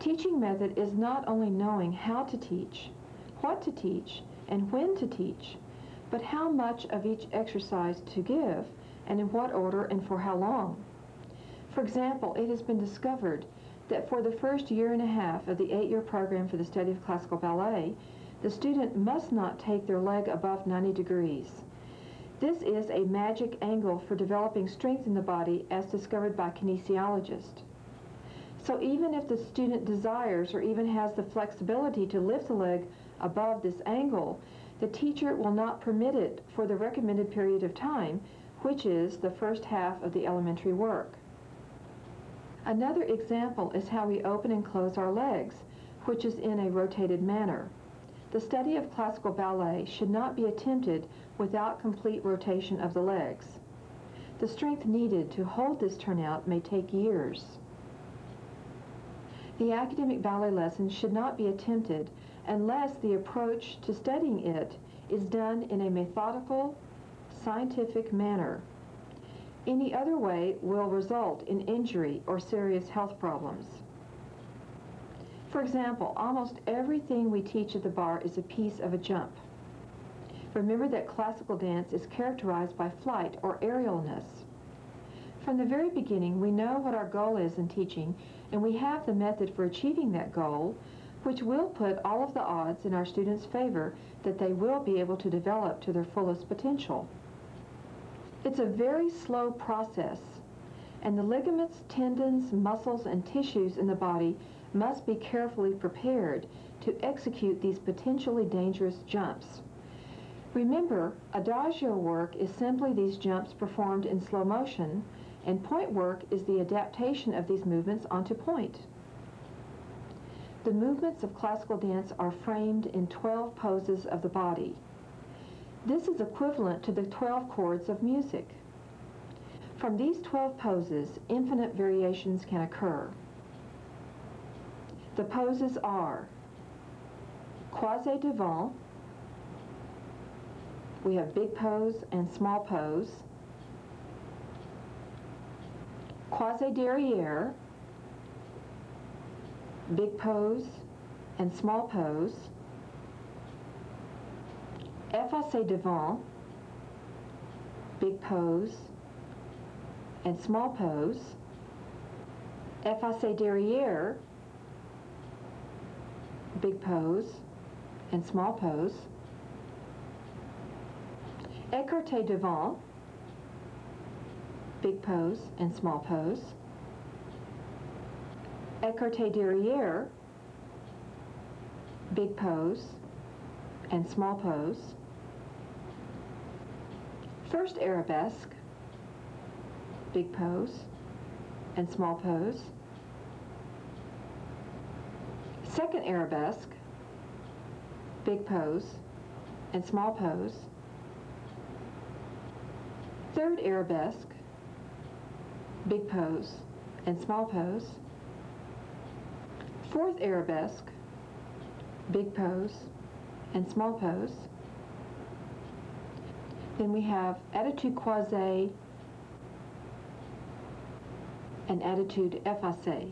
Teaching method is not only knowing how to teach, what to teach, and when to teach, but how much of each exercise to give, and in what order and for how long. For example, it has been discovered that for the first year and a half of the 8-year program for the study of classical ballet, the student must not take their leg above 90 degrees. This is a magic angle for developing strength in the body as discovered by kinesiologists. So even if the student desires or even has the flexibility to lift the leg above this angle, the teacher will not permit it for the recommended period of time, which is the first half of the elementary work. Another example is how we open and close our legs, which is in a rotated manner. The study of classical ballet should not be attempted without complete rotation of the legs. The strength needed to hold this turnout may take years. The academic ballet lesson should not be attempted unless the approach to studying it is done in a methodical, scientific manner. Any other way will result in injury or serious health problems. For example, almost everything we teach at the bar is a piece of a jump. Remember that classical dance is characterized by flight or aerialness. From the very beginning, we know what our goal is in teaching, and we have the method for achieving that goal, which will put all of the odds in our students' favor that they will be able to develop to their fullest potential. It's a very slow process, and the ligaments, tendons, muscles, and tissues in the body must be carefully prepared to execute these potentially dangerous jumps. Remember, adagio work is simply these jumps performed in slow motion, and point work is the adaptation of these movements onto point. The movements of classical dance are framed in 12 poses of the body. This is equivalent to the 12 chords of music. From these 12 poses, infinite variations can occur. The poses are croisee devant, we have big pose and small pose, croisee derrière, big pose and small pose, effacee devant, big pose and small pose, effacee derrière, big pose and small pose, ecartee devant, big pose and small pose, ecartee derrière, big pose and small pose, first arabesque, big pose and small pose, second arabesque, big pose and small pose, third arabesque, big pose and small pose, fourth arabesque, big pose and small pose. Then we have attitude croisée and attitude effacée.